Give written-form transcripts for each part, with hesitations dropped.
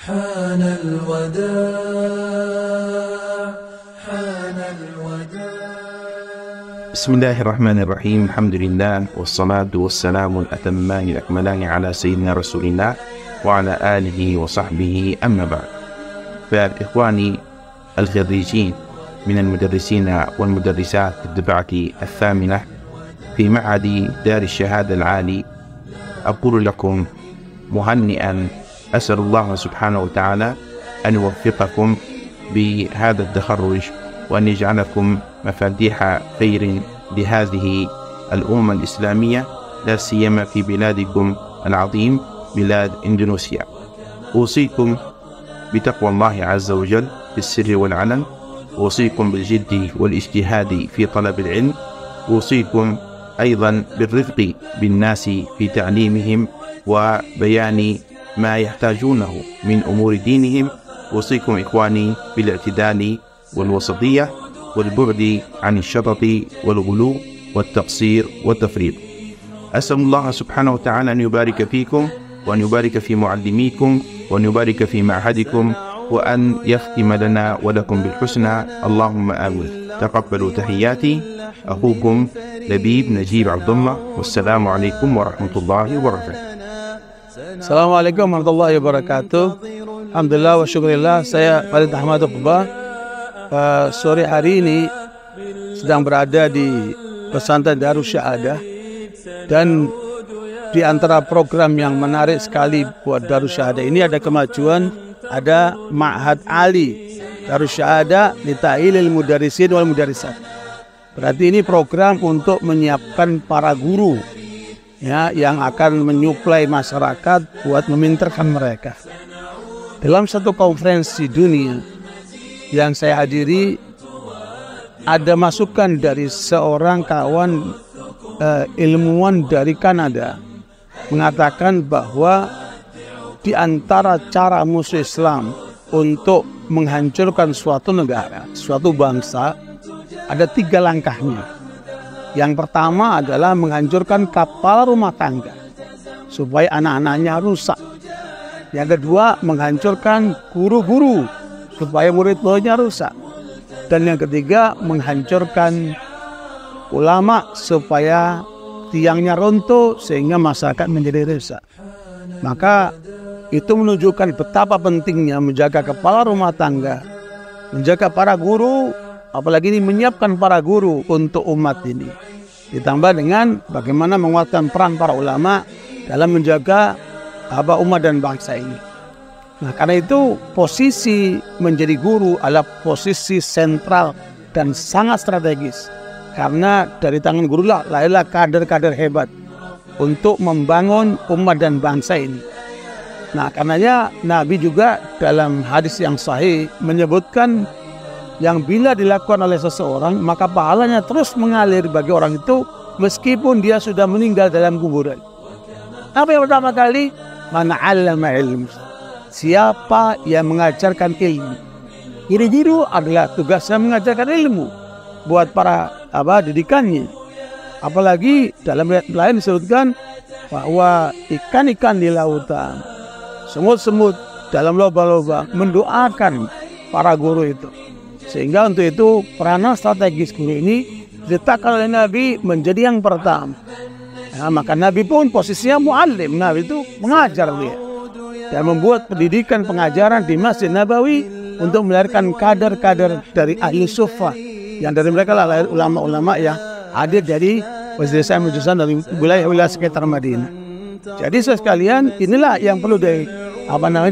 حان الوداع حان الوداع. بسم الله الرحمن الرحيم. الحمد لله والصلاة والسلام الأتمان الأكملان على سيدنا رسول الله وعلى آله وصحبه. أما بعد، فإخواني الخريجين من المدرسين والمدرسات في الدفعة الثامنة في معهد دار الشهادة العالي، أقول لكم مهنئا، أسأل الله سبحانه وتعالى أن يوفقكم بهذا التخرج وأن يجعلكم مفاتيح خير لهذه الأمة الإسلامية، لا سيما في بلادكم العظيم بلاد إندونيسيا. أوصيكم بتقوى الله عز وجل في السر والعلن، أوصيكم بالجد والاجتهاد في طلب العلم، أوصيكم أيضا بالرفق بالناس في تعليمهم وبيان ما يحتاجونه من أمور دينهم. أوصيكم إخواني بالاعتدال والوسطية والبعد عن الشطط والغلو والتقصير والتفريط. أسأل الله سبحانه وتعالى أن يبارك فيكم وأن يبارك في معلميكم وأن يبارك في معهدكم وأن يختم لنا ولكم بالحسنى، اللهم آمين. تقبلوا تحياتي، أخوكم لبيب نجيب عبد الله، والسلام عليكم ورحمة الله وبركاته. Assalamualaikum warahmatullahi wabarakatuh. Alhamdulillah wa syukurillah, saya Farid Ahmad Uqbah. Sore hari ini sedang berada di pesantren Darus Syahadah, dan di antara program yang menarik sekali buat Darus Syahadah ini ada kemajuan, ada Ma'had Ali Darus Syahadah li ta'ilil mudarisin wal mudarisat. Berarti ini program untuk menyiapkan para guru ya, yang akan menyuplai masyarakat buat meminterkan mereka. Dalam satu konferensi dunia yang saya hadiri, ada masukan dari seorang kawan ilmuwan dari Kanada mengatakan bahwa di antara cara musuh Islam untuk menghancurkan suatu negara, suatu bangsa, ada 3 langkahnya. Yang pertama adalah menghancurkan kapal rumah tangga supaya anak-anaknya rusak. Yang kedua, menghancurkan guru-guru supaya murid-muridnya rusak. Dan yang ketiga, menghancurkan ulama supaya tiangnya runtuh sehingga masyarakat menjadi rusak. Maka itu menunjukkan betapa pentingnya menjaga kepala rumah tangga, menjaga para guru, apalagi ini menyiapkan para guru untuk umat ini. Ditambah dengan bagaimana menguatkan peran para ulama dalam menjaga umat dan bangsa ini. Nah, karena itu posisi menjadi guru adalah posisi sentral dan sangat strategis. Karena dari tangan guru lahirlah kader-kader hebat untuk membangun umat dan bangsa ini. Nah, karenanya Nabi juga dalam hadis yang sahih menyebutkan yang bila dilakukan oleh seseorang maka pahalanya terus mengalir bagi orang itu meskipun dia sudah meninggal dalam kuburan. Apa yang pertama kali? Man 'allama ilmu. Siapa yang mengajarkan ilmu. Ini guru adalah tugasnya mengajarkan ilmu buat para didikannya. Apalagi dalam ayat lain disebutkan bahwa ikan-ikan di lautan, semut-semut dalam lubang-lubang mendoakan para guru itu. Sehingga untuk itu peranan strategis guru ini diletakkan oleh Nabi menjadi yang pertama. Ya, maka Nabi pun posisinya muallim. Nabi itu mengajar dia dan membuat pendidikan pengajaran di Masjid Nabawi untuk melahirkan kader-kader dari ahli suffah, yang dari mereka lah ulama-ulama yang hadir dari majelis-majelis dari wilayah-wilayah sekitar Madinah. Jadi sekalian, inilah yang perlu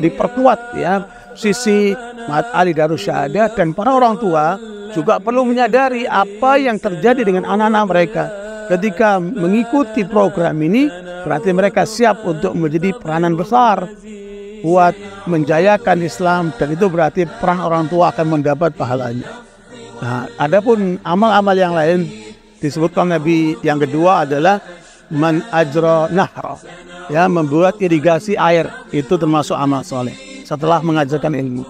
diperkuat ya, sisi Ma'had Ali Darus Syahadah, dan para orang tua juga perlu menyadari apa yang terjadi dengan anak-anak mereka. Ketika mengikuti program ini, berarti mereka siap untuk menjadi peranan besar buat menjayakan Islam, dan itu berarti peran orang tua akan mendapat pahalanya. Nah, adapun amal-amal yang lain disebutkan Nabi yang kedua adalah man ajra nahra, ya, membuat irigasi air, itu termasuk amal soleh setelah mengajarkan ilmu.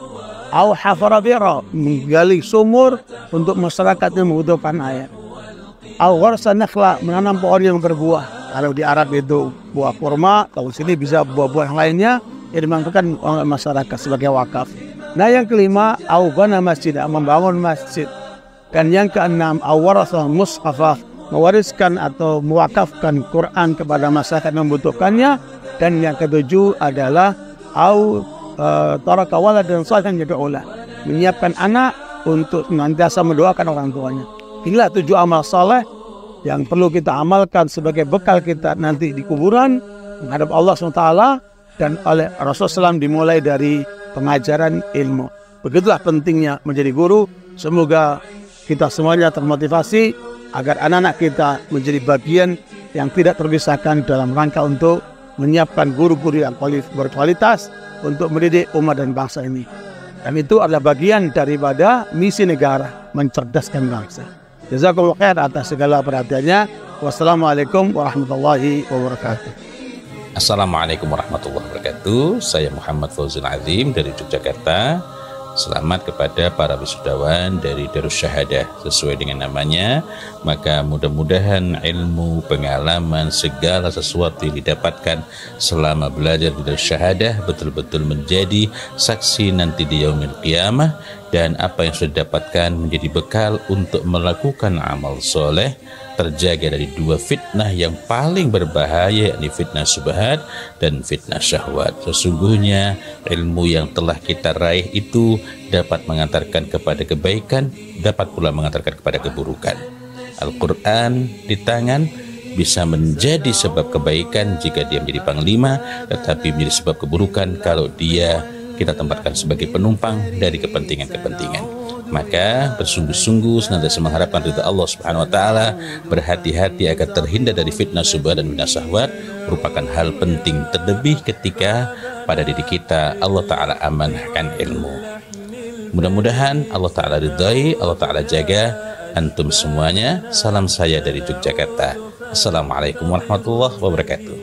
Au hafara bira, menggali sumur untuk masyarakat yang membutuhkan air. Au gharsa nakhla, menanam pohon yang berbuah. Kalau di Arab itu buah kurma, kalau sini bisa buah-buah yang lainnya. dimanfaatkan oleh masyarakat sebagai wakaf. Nah yang kelima, awbana masjid, membangun masjid. Dan yang keenam, awarasah mushafah, mewariskan atau mewakafkan Quran kepada masyarakat yang membutuhkannya. Dan yang ketujuh adalah taraka waladan shalihan yad'ulah, menyiapkan anak untuk senantiasa mendoakan orang tuanya. Inilah 7 amal saleh yang perlu kita amalkan sebagai bekal kita nanti di kuburan menghadap Allah SWT. Dan oleh Rasulullah SAW dimulai dari pengajaran ilmu. Begitulah pentingnya menjadi guru. Semoga kita semuanya termotivasi agar anak-anak kita menjadi bagian yang tidak terpisahkan dalam rangka untuk menyiapkan guru-guru yang berkualitas untuk mendidik umat dan bangsa ini. Dan itu adalah bagian daripada misi negara, mencerdaskan bangsa. Jazakumullah khair atas segala perhatiannya. Wassalamualaikum warahmatullahi wabarakatuh. Assalamualaikum warahmatullahi wabarakatuh. Saya Muhammad Fauzul Azim dari Yogyakarta. Selamat kepada para wisudawan dari Darus Syahadah. Sesuai dengan namanya, maka mudah-mudahan ilmu, pengalaman, segala sesuatu yang didapatkan selama belajar di Darus Syahadah betul-betul menjadi saksi nanti di yaumil qiyamah, dan apa yang sudah didapatkan menjadi bekal untuk melakukan amal soleh, terjaga dari 2 fitnah yang paling berbahaya, yakni fitnah syubhat dan fitnah syahwat. Sesungguhnya ilmu yang telah kita raih itu dapat mengantarkan kepada kebaikan, dapat pula mengantarkan kepada keburukan. Al-Quran di tangan bisa menjadi sebab kebaikan jika dia menjadi panglima, tetapi menjadi sebab keburukan kalau dia kita tempatkan sebagai penumpang dari kepentingan-kepentingan. Maka bersungguh-sungguh senantiasa mengharapkan ridha Allah Subhanahu wa taala, berhati-hati agar terhindar dari fitnah syubhat dan fitnah syahwat, merupakan hal penting, terlebih ketika pada diri kita Allah taala amanahkan ilmu. Mudah-mudahan Allah taala ridhai, Allah taala jaga antum semuanya. Salam saya dari Yogyakarta. Assalamualaikum warahmatullahi wabarakatuh.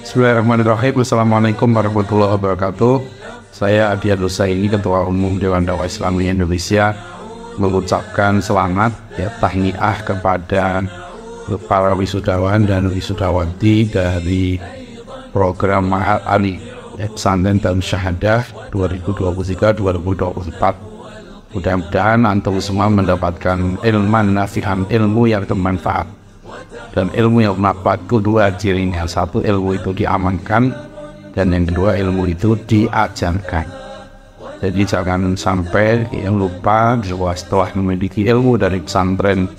Bismillahirrahmanirrahim. Assalamualaikum warahmatullahi wabarakatuh. Saya Adi Husaini, Ketua Umum Dewan Dakwah Islami Indonesia, mengucapkan selamat tahniah kepada para wisudawan dan wisudawati dari program Ma'had Ali Pesantren Darus Syahadah 2023-2024. Mudah-mudahan antum semua mendapatkan ilmu yang bermanfaat. Dan ilmu yang bermanfaat itu 2 cirinya. 1, ilmu itu diamankan, dan yang kedua, ilmu itu diajarkan. Jadi jangan sampai yang lupa bahwa setelah memiliki ilmu dari pesantren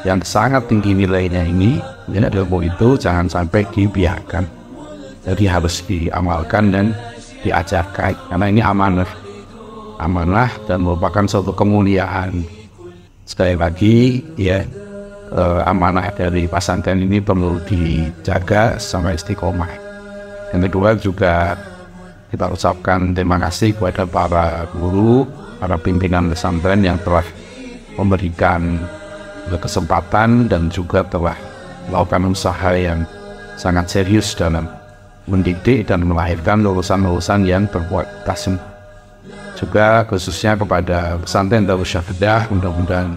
yang sangat tinggi nilainya ini, ilmu itu jangan sampai dibiarkan. Jadi harus diamalkan dan diajarkan, karena ini amanah dan merupakan suatu kemuliaan. Sekali lagi amanah dari pesantren ini perlu dijaga sampai istiqomah. Yang kedua juga kita ucapkan terima kasih kepada para guru, para pimpinan pesantren yang telah memberikan kesempatan dan juga telah melakukan usaha yang sangat serius dalam mendidik dan melahirkan lulusan-lulusan yang berkualitas. Juga khususnya kepada pesantren Darus Syahadah, mudah-mudahan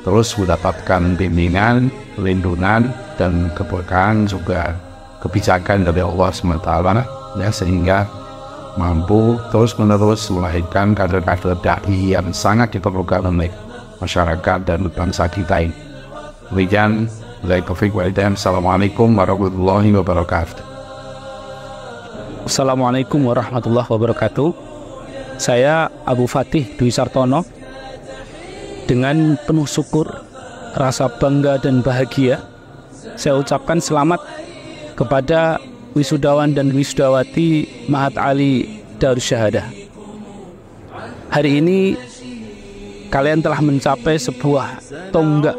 terus mendapatkan bimbingan, perlindungan, dan keberkahan juga kebijakan dari Allah SWT, sehingga mampu terus-menerus melahirkan kader-kader dai yang sangat diperlukan oleh masyarakat dan bangsa kita ini. Demikian, Assalamualaikum warahmatullahi wabarakatuh. Assalamualaikum warahmatullahi wabarakatuh. Saya Abu Fatih Dwi Sartono. Dengan penuh syukur, rasa bangga dan bahagia, saya ucapkan selamat kepada wisudawan dan wisudawati Ma'had Ali Darus Syahadah. Hari ini kalian telah mencapai sebuah tonggak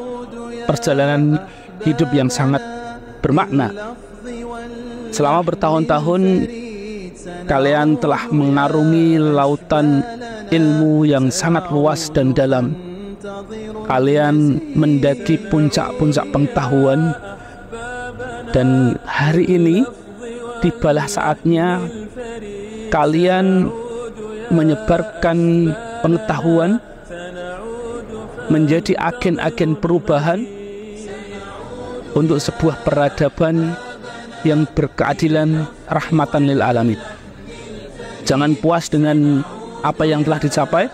perjalanan hidup yang sangat bermakna. Selama bertahun-tahun kalian telah mengarungi lautan ilmu yang sangat luas dan dalam. Kalian mendaki puncak-puncak pengetahuan. Dan hari ini tibalah saatnya kalian menyebarkan pengetahuan menjadi agen-agen perubahan untuk sebuah peradaban yang berkeadilan, rahmatan lil alamin. Jangan puas dengan apa yang telah dicapai,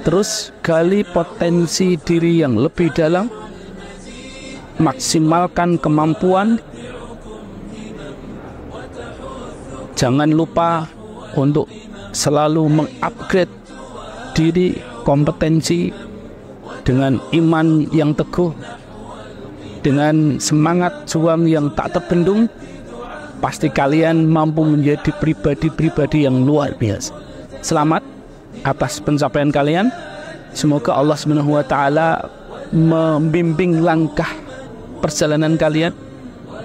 terus gali potensi diri yang lebih dalam, maksimalkan kemampuan. Jangan lupa untuk selalu mengupgrade diri, kompetensi dengan iman yang teguh, dengan semangat juang yang tak terbendung. Pasti kalian mampu menjadi pribadi-pribadi yang luar biasa. Selamat atas pencapaian kalian. Semoga Allah SWT membimbing langkah perjalanan kalian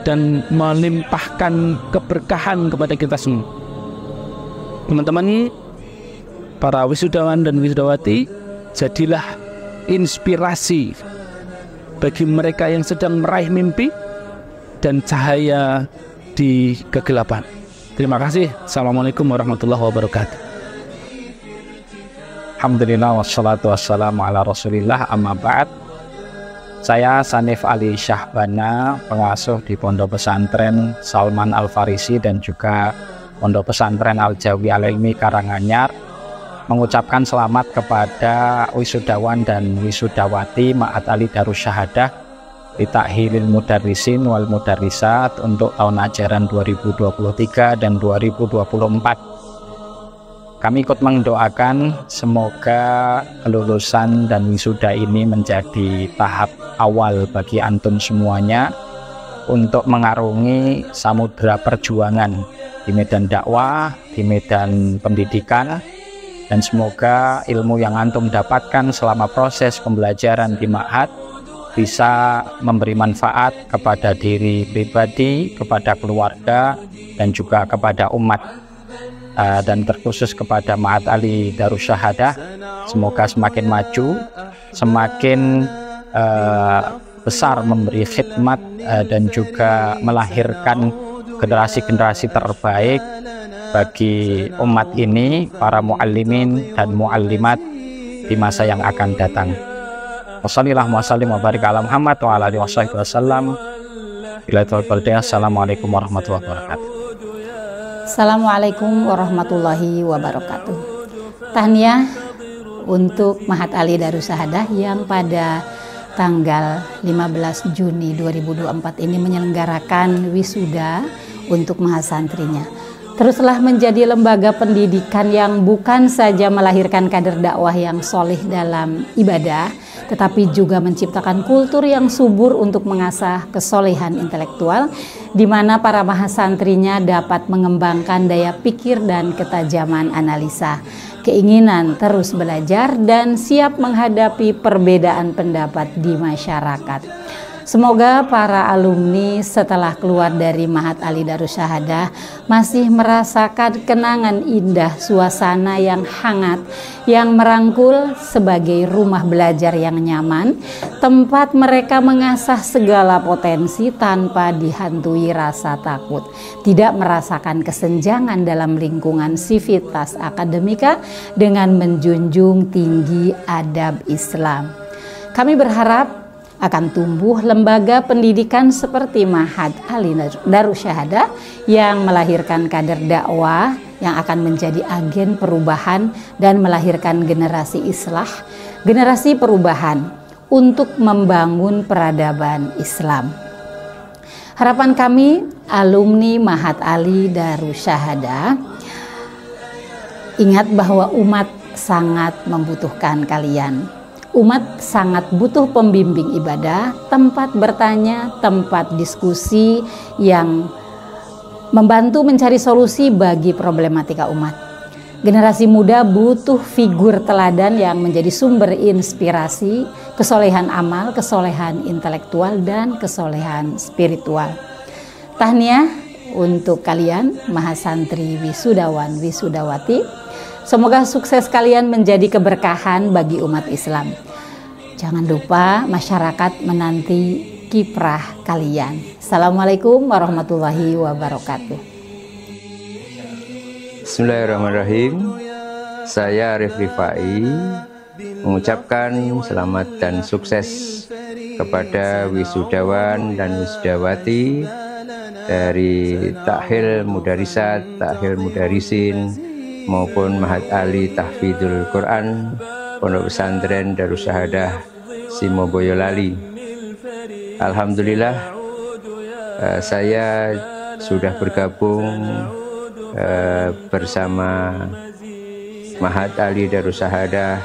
dan melimpahkan keberkahan kepada kita semua. Teman-teman, para wisudawan dan wisudawati, jadilah inspirasi bagi mereka yang sedang meraih mimpi dan cahaya di kegelapan. Terima kasih. Assalamualaikum warahmatullahi wabarakatuh. Alhamdulillah wassalatu wassalamu ala rasulillah, amma ba'd. Saya Sanif Ali Syahbana, pengasuh di Pondok Pesantren Salman Al Farisi dan juga Pondok Pesantren Al Jawi Al Ilmi Karanganyar, mengucapkan selamat kepada wisudawan dan wisudawati Ma'had Ali Darussyahadah li Ta'hilil Mudarrisin wal Mudarrisat untuk tahun ajaran 2023 dan 2024. Kami ikut mendoakan semoga kelulusan dan wisuda ini menjadi tahap awal bagi antum semuanya untuk mengarungi samudera perjuangan di medan dakwah, di medan pendidikan, dan semoga ilmu yang antum dapatkan selama proses pembelajaran di ma'had bisa memberi manfaat kepada diri pribadi, kepada keluarga, dan juga kepada umat. Dan terkhusus kepada Ma'had Ali Darussyahadah, semoga semakin maju, semakin besar memberi khidmat dan juga melahirkan generasi-generasi terbaik bagi umat ini, para muallimin dan muallimat di masa yang akan datang. Wassallallahu wasallim wa barik ala Muhammad wa ala alihi wasallam. Assalamualaikum warahmatullahi wabarakatuh. Assalamualaikum warahmatullahi wabarakatuh. Tahniah untuk Ma'had Ali Darussyahadah yang pada tanggal 15 Juni 2024 ini menyelenggarakan wisuda untuk mahasantrinya. Teruslah menjadi lembaga pendidikan yang bukan saja melahirkan kader dakwah yang solih dalam ibadah, tetapi juga menciptakan kultur yang subur untuk mengasah kesolehan intelektual, di mana para mahasantrinya dapat mengembangkan daya pikir dan ketajaman analisa, keinginan terus belajar, dan siap menghadapi perbedaan pendapat di masyarakat. Semoga para alumni setelah keluar dari Ma'had Ali Darussyahadah masih merasakan kenangan indah, suasana yang hangat, yang merangkul sebagai rumah belajar yang nyaman, tempat mereka mengasah segala potensi tanpa dihantui rasa takut, tidak merasakan kesenjangan dalam lingkungan sivitas akademika dengan menjunjung tinggi adab Islam. Kami berharap akan tumbuh lembaga pendidikan seperti Ma'had Ali Darussyahadah yang melahirkan kader dakwah yang akan menjadi agen perubahan dan melahirkan generasi islah, generasi perubahan untuk membangun peradaban Islam. Harapan kami alumni Ma'had Ali Darussyahadah, ingat bahwa umat sangat membutuhkan kalian. Umat sangat butuh pembimbing ibadah, tempat bertanya, tempat diskusi yang membantu mencari solusi bagi problematika umat. Generasi muda butuh figur teladan yang menjadi sumber inspirasi, kesolehan amal, kesolehan intelektual, dan kesolehan spiritual. Tahniah untuk kalian mahasantri wisudawan wisudawati. Semoga sukses kalian menjadi keberkahan bagi umat Islam. Jangan lupa masyarakat menanti kiprah kalian. Assalamualaikum warahmatullahi wabarakatuh. Bismillahirrahmanirrahim. Saya Arif Rifai mengucapkan selamat dan sukses kepada wisudawan dan wisudawati dari Takhil Mudarisat, Takhil Mudarisin maupun Mahat Ali Tahfidzul Quran Pondok Pesantren Darussahadah Simo Boyolali. Alhamdulillah saya sudah bergabung bersama Mahat Ali Darussahadah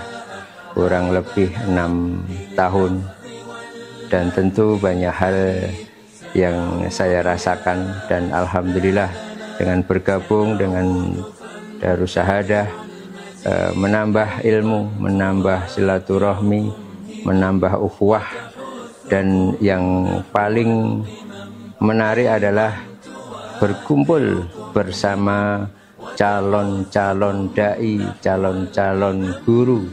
kurang lebih 6 tahun, dan tentu banyak hal yang saya rasakan, dan alhamdulillah dengan bergabung dengan Darussahadah menambah ilmu, menambah silaturahmi, menambah ukhuwah, dan yang paling menarik adalah berkumpul bersama calon-calon dai, calon-calon guru,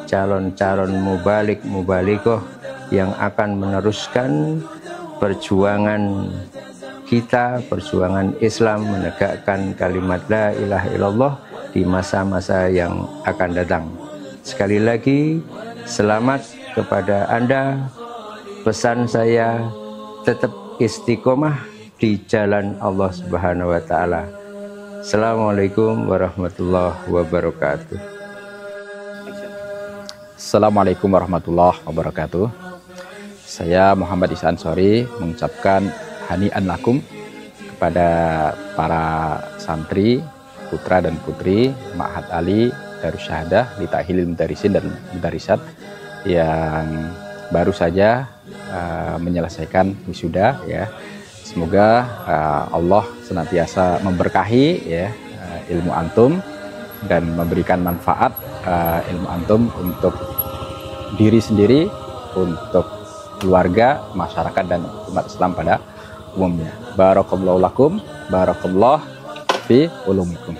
calon-calon mubalik, mubalikoh yang akan meneruskan perjuangan kita, perjuangan Islam menegakkan kalimat la ilaha illallah di masa-masa yang akan datang. Sekali lagi selamat kepada Anda. Pesan saya tetap istiqomah di jalan Allah Subhanahu wa taala. Assalamualaikum warahmatullahi wabarakatuh. Assalamualaikum warahmatullahi wabarakatuh. Saya Muhammad Isa Ansori mengucapkan hani'an lakum kepada para santri, putra dan putri Mahat Ali Darussahadah li Ta'hilil Mudarisin dan Mudarisat yang baru saja menyelesaikan wisuda ya. Semoga Allah senantiasa memberkahi ya ilmu antum dan memberikan manfaat ilmu antum untuk diri sendiri, untuk keluarga, masyarakat, dan umat Islam pada umumnya. Barakallahu lakum, barakallahu fi ulumikum.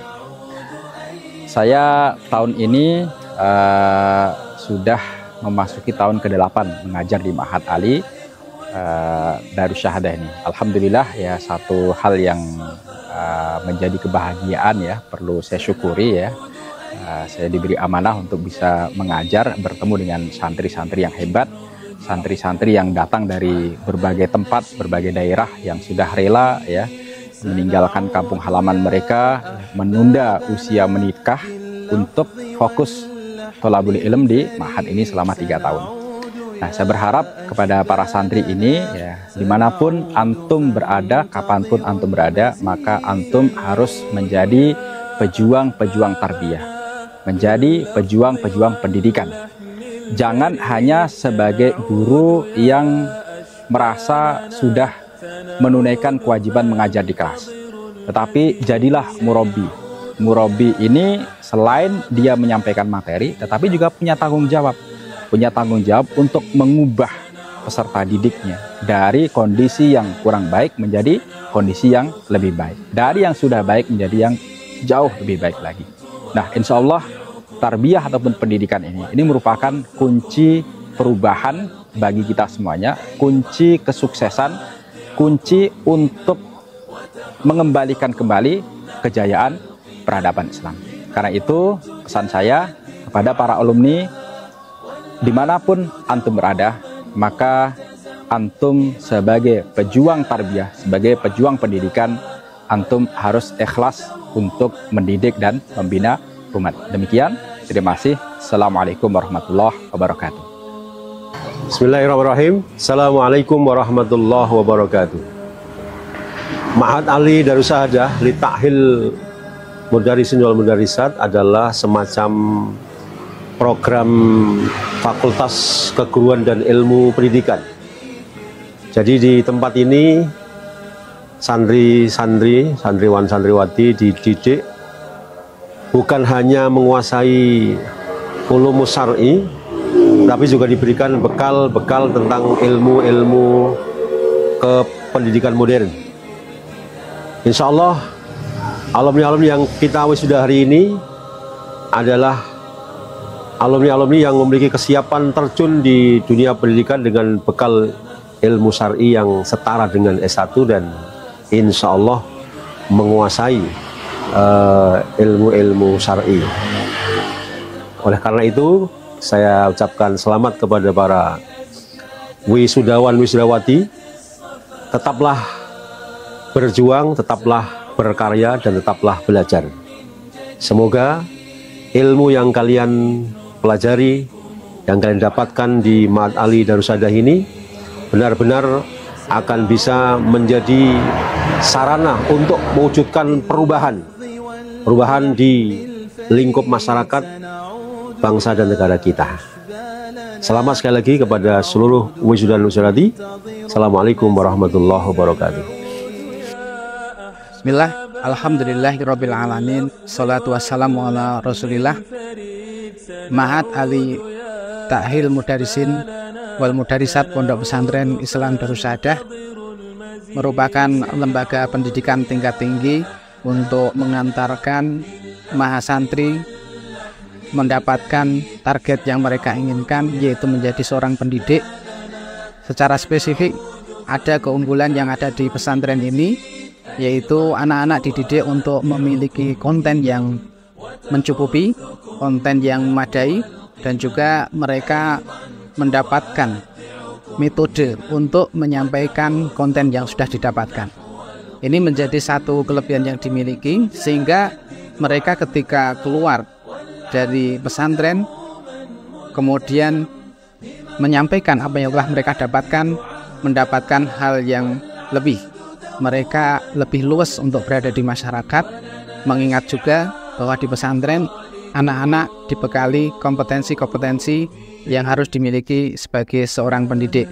Saya tahun ini sudah memasuki tahun ke-8 mengajar di Mahat Ali Darussahadah ini. Alhamdulillah ya, satu hal yang menjadi kebahagiaan ya, perlu saya syukuri ya. Saya diberi amanah untuk bisa mengajar, bertemu dengan santri-santri yang hebat, santri-santri yang datang dari berbagai tempat, berbagai daerah yang sudah rela ya meninggalkan kampung halaman mereka, menunda usia menikah untuk fokus thalabul ilm di Mahat ini selama 3 tahun. Nah, saya berharap kepada para santri ini ya, dimanapun antum berada, kapanpun antum berada, maka antum harus menjadi pejuang-pejuang tarbiyah, menjadi pejuang-pejuang pendidikan. Jangan hanya sebagai guru yang merasa sudah menunaikan kewajiban mengajar di kelas, tetapi jadilah murabbi. Murabbi ini selain dia menyampaikan materi, tetapi juga punya tanggung jawab untuk mengubah peserta didiknya dari kondisi yang kurang baik menjadi kondisi yang lebih baik, dari yang sudah baik menjadi yang jauh lebih baik lagi. Nah, insya Allah tarbiyah ataupun pendidikan ini merupakan kunci perubahan bagi kita semuanya, kunci kesuksesan, kunci untuk mengembalikan kembali kejayaan peradaban Islam. Karena itu pesan saya kepada para alumni, dimanapun antum berada, maka antum sebagai pejuang tarbiyah, sebagai pejuang pendidikan, antum harus ikhlas untuk mendidik dan membina umat. Demikian, terima kasih. Assalamualaikum warahmatullahi wabarakatuh. Bismillahirrahmanirrahim. Assalamualaikum warahmatullahi wabarakatuh. Mahat Ali Darussahadah li Ta'hil Mudarisin wal Mudarisat adalah semacam program Fakultas Keguruan dan Ilmu Pendidikan. Jadi di tempat ini santriwan santriwati dididik bukan hanya menguasai ulumus syar'i, tapi juga diberikan bekal-bekal tentang ilmu-ilmu kependidikan modern. Insya Allah alumni-alumni yang kita wisuda hari ini adalah alumni-alumni yang memiliki kesiapan terjun di dunia pendidikan dengan bekal ilmu syar'i yang setara dengan S1 dan insya Allah menguasai ilmu-ilmu syar'i. Oleh karena itu saya ucapkan selamat kepada para wisudawan wisudawati. Tetaplah berjuang, tetaplah berkarya, dan tetaplah belajar. Semoga ilmu yang kalian pelajari, yang kalian dapatkan di Mahat Ali Darussahadah ini benar-benar akan bisa menjadi sarana untuk mewujudkan perubahan di lingkup masyarakat, bangsa dan negara kita. Selamat sekali lagi kepada seluruh wisuda dan wisudati. Assalamualaikum warahmatullahi wabarakatuh. Bismillah, alhamdulillahirabbil alamin, salatu wassalamu ala Rasulillah. Mahat Ali Ta'hil Mudarisin wal Mudarisat Pondok Pesantren Islam Darussahadah merupakan lembaga pendidikan tingkat tinggi untuk mengantarkan mahasantri mendapatkan target yang mereka inginkan, yaitu menjadi seorang pendidik. Secara spesifik ada keunggulan yang ada di pesantren ini, yaitu anak-anak dididik untuk memiliki konten yang mencukupi, konten yang memadai, dan juga mereka mendapatkan metode untuk menyampaikan konten yang sudah didapatkan. Ini menjadi satu kelebihan yang dimiliki, sehingga mereka ketika keluar dari pesantren kemudian menyampaikan apa yang telah mereka dapatkan, mendapatkan hal yang lebih. Mereka lebih luas untuk berada di masyarakat, mengingat juga bahwa di pesantren anak-anak dibekali kompetensi-kompetensi yang harus dimiliki sebagai seorang pendidik,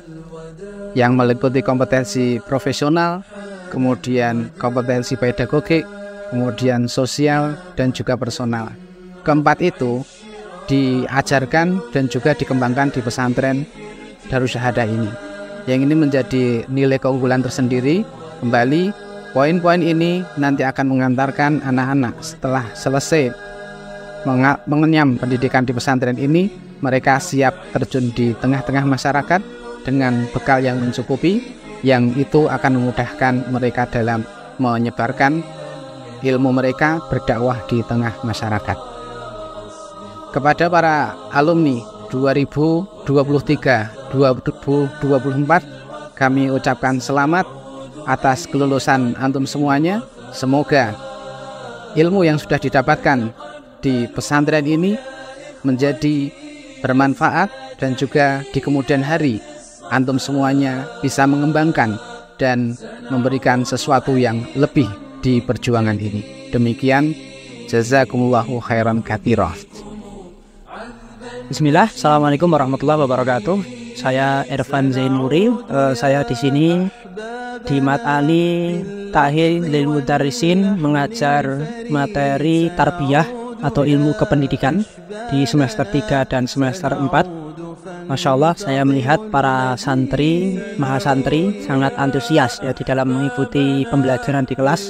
yang meliputi kompetensi profesional, kemudian kompetensi pedagogik, kemudian sosial, dan juga personal. Keempat itu diajarkan dan juga dikembangkan di pesantren Darussahadah ini, yang ini menjadi nilai keunggulan tersendiri. Kembali, poin-poin ini nanti akan mengantarkan anak-anak setelah selesai mengenyam pendidikan di pesantren ini, mereka siap terjun di tengah-tengah masyarakat dengan bekal yang mencukupi, yang itu akan memudahkan mereka dalam menyebarkan ilmu mereka berdakwah di tengah masyarakat. Kepada para alumni 2023-2024, kami ucapkan selamat atas kelulusan antum semuanya. Semoga ilmu yang sudah didapatkan di pesantren ini menjadi bermanfaat, dan juga di kemudian hari antum semuanya bisa mengembangkan dan memberikan sesuatu yang lebih di perjuangan ini. Demikian, jazakumullahu khairan katsira. Bismillah, assalamualaikum warahmatullahi wabarakatuh. Saya Irfan Zain Muri. Saya di sini di Mahat Ali Ta'hil lil Mudarisin mengajar materi tarbiyah atau ilmu kependidikan di semester 3 dan semester 4. Masya Allah, saya melihat para santri, mahasantri sangat antusias ya di dalam mengikuti pembelajaran di kelas.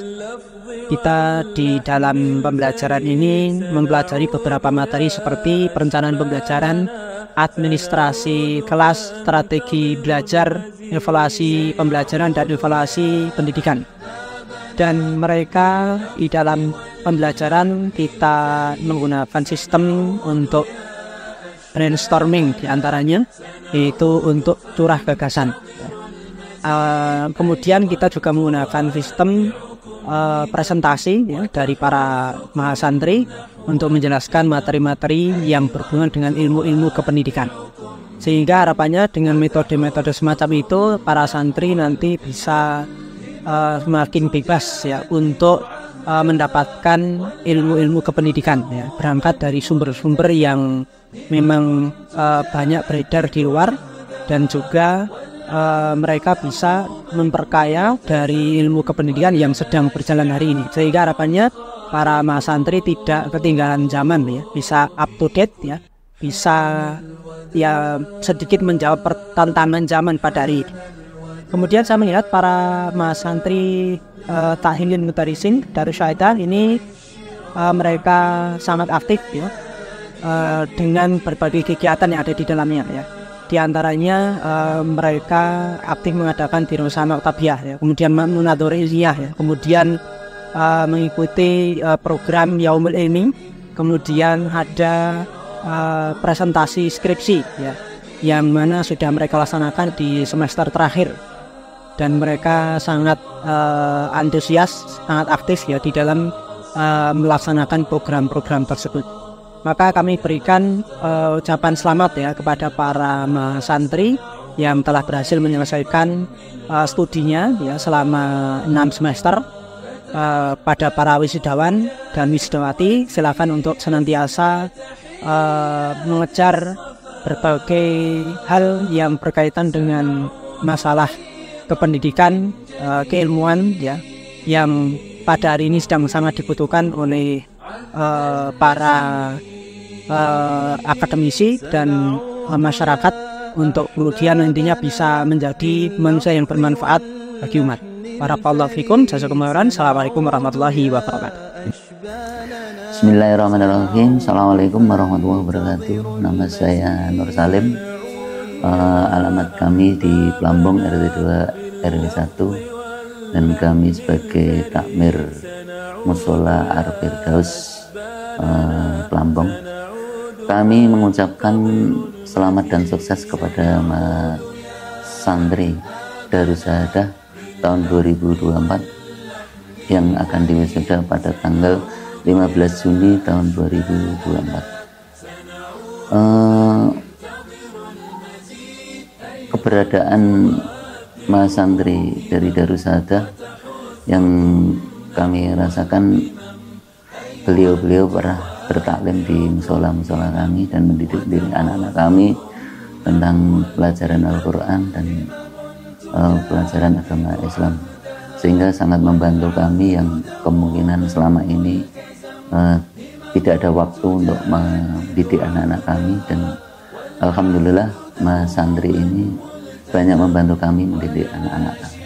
Kita di dalam pembelajaran ini mempelajari beberapa materi seperti perencanaan pembelajaran, administrasi kelas, strategi belajar, evaluasi pembelajaran, dan evaluasi pendidikan. Dan mereka di dalam pembelajaran kita menggunakan sistem untuk brainstorming diantaranya, yaitu untuk curah gagasan. Kemudian kita juga menggunakan sistem presentasi ya, dari para mahasantri untuk menjelaskan materi-materi yang berhubungan dengan ilmu-ilmu kependidikan. Sehingga harapannya dengan metode-metode semacam itu para santri nanti bisa semakin bebas ya untuk mendapatkan ilmu-ilmu kependidikan ya, berangkat dari sumber-sumber yang memang banyak beredar di luar, dan juga mereka bisa memperkaya dari ilmu kependidikan yang sedang berjalan hari ini, sehingga harapannya para mahasantri tidak ketinggalan zaman ya, bisa up to date ya, bisa ya sedikit menjawab tantangan zaman pada hari ini. Kemudian saya melihat para mahasantri Ta'hil lil Mudarisin Darussahadah ini mereka sangat aktif ya, dengan berbagai kegiatan yang ada di dalamnya ya. Di antaranya mereka aktif mengadakan dirosana tabiah ya, kemudian munadhariyah ya, kemudian mengikuti program Yaumul Ilmi, kemudian ada presentasi skripsi ya, yang mana sudah mereka laksanakan di semester terakhir. dan mereka sangat antusias, sangat aktif ya di dalam melaksanakan program-program tersebut. Maka kami berikan ucapan selamat ya kepada para santri yang telah berhasil menyelesaikan studinya ya selama 6 semester. Pada para wisudawan dan wisudawati, silakan untuk senantiasa mengejar berbagai hal yang berkaitan dengan masalah kependidikan, keilmuan ya, yang pada hari ini sedang sangat dibutuhkan oleh para akademisi dan masyarakat untuk kemudian nantinya bisa menjadi manusia yang bermanfaat bagi umat. Barakallahu fikum, jazakumullahu khairan. Assalamualaikum warahmatullahi wabarakatuh. Bismillahirrahmanirrahim. Assalamualaikum warahmatullahi wabarakatuh. Nama saya Nur Salim. Alamat kami di Plambong RT 2 RW 1, dan kami sebagai takmir Musola Ar-Firdaus Plambong. Kami mengucapkan selamat dan sukses kepada Mas Santri Darussahadah tahun 2024 yang akan diwisuda pada tanggal 15 Juni tahun 2024. Keberadaan Mas Santri dari Darussahadah yang kami rasakan, beliau pernah bertaklim di musola-musola kami dan mendidik diri anak-anak kami tentang pelajaran Al-Quran dan pelajaran agama Islam, sehingga sangat membantu kami yang kemungkinan selama ini tidak ada waktu untuk mendidik anak-anak kami. Dan alhamdulillah Mas Santri ini banyak membantu kami mendidik anak-anak kami.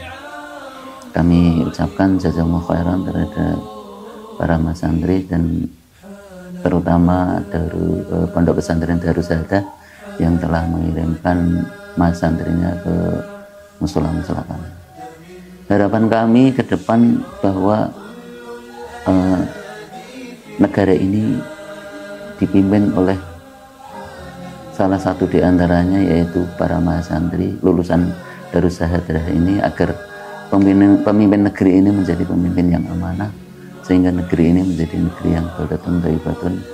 Kami ucapkan jazakumullahu khairan terhadap para Mas Santri, dan terutama dari Pondok Pesantren Darussahadah yang telah mengirimkan Mas Santrinya ke musola-musola kami. Harapan kami ke depan bahwa negara ini dipimpin oleh salah satu di antaranya, yaitu para Mas Santri lulusan Darussahadah ini, agar pemimpin negeri ini menjadi pemimpin yang amanah, sehingga negeri ini menjadi negeri yang baldatun thayyibatun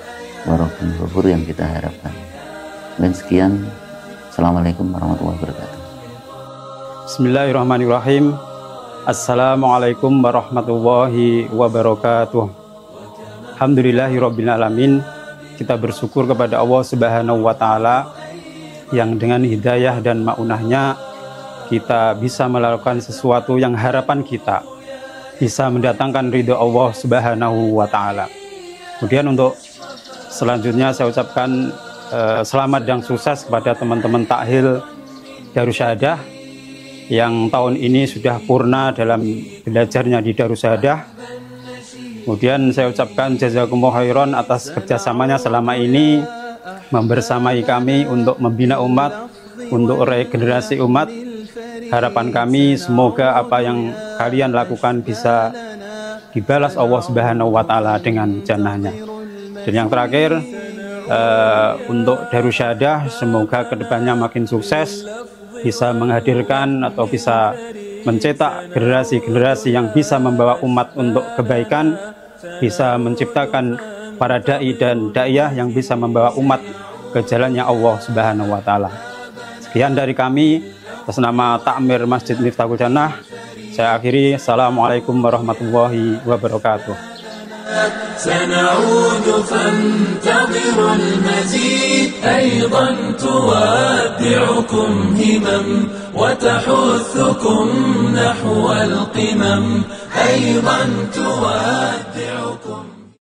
wa rabbun ghafur yang kita harapkan. Dan sekian, assalamualaikum warahmatullahi wabarakatuh. Bismillahirrahmanirrahim. Assalamualaikum warahmatullahi wabarakatuh. Alhamdulillahirabbil alamin. Kita bersyukur kepada Allah Subhanahu wa taala yang dengan hidayah dan maunahnya kita bisa melakukan sesuatu yang harapan kita bisa mendatangkan ridho Allah Subhanahu wa taala. Kemudian untuk selanjutnya saya ucapkan selamat dan sukses kepada teman-teman takhil Darussahadah yang tahun ini sudah purna dalam belajarnya di Darussahadah. Kemudian saya ucapkan jazakumullahu khairan atas kerjasamanya selama ini membersamai kami untuk membina umat, untuk regenerasi umat. Harapan kami semoga apa yang kalian lakukan bisa dibalas Allah Subhanahu wa taala dengan jannahnya. Dan yang terakhir, untuk Darussahadah semoga kedepannya makin sukses, bisa menghadirkan atau bisa mencetak generasi-generasi yang bisa membawa umat untuk kebaikan, bisa menciptakan para dai dan daiyah yang bisa membawa umat ke jalannya Allah Subhanahu wa taala. Sekian dari kami atas nama Takmir Masjid Miftahul Jannah. Saya akhiri. Assalamualaikum warahmatullahi wabarakatuh. سنعود فانتظروا المزيد أيضا تودعكم همم وتحثكم نحو القمم أيضا تودعكم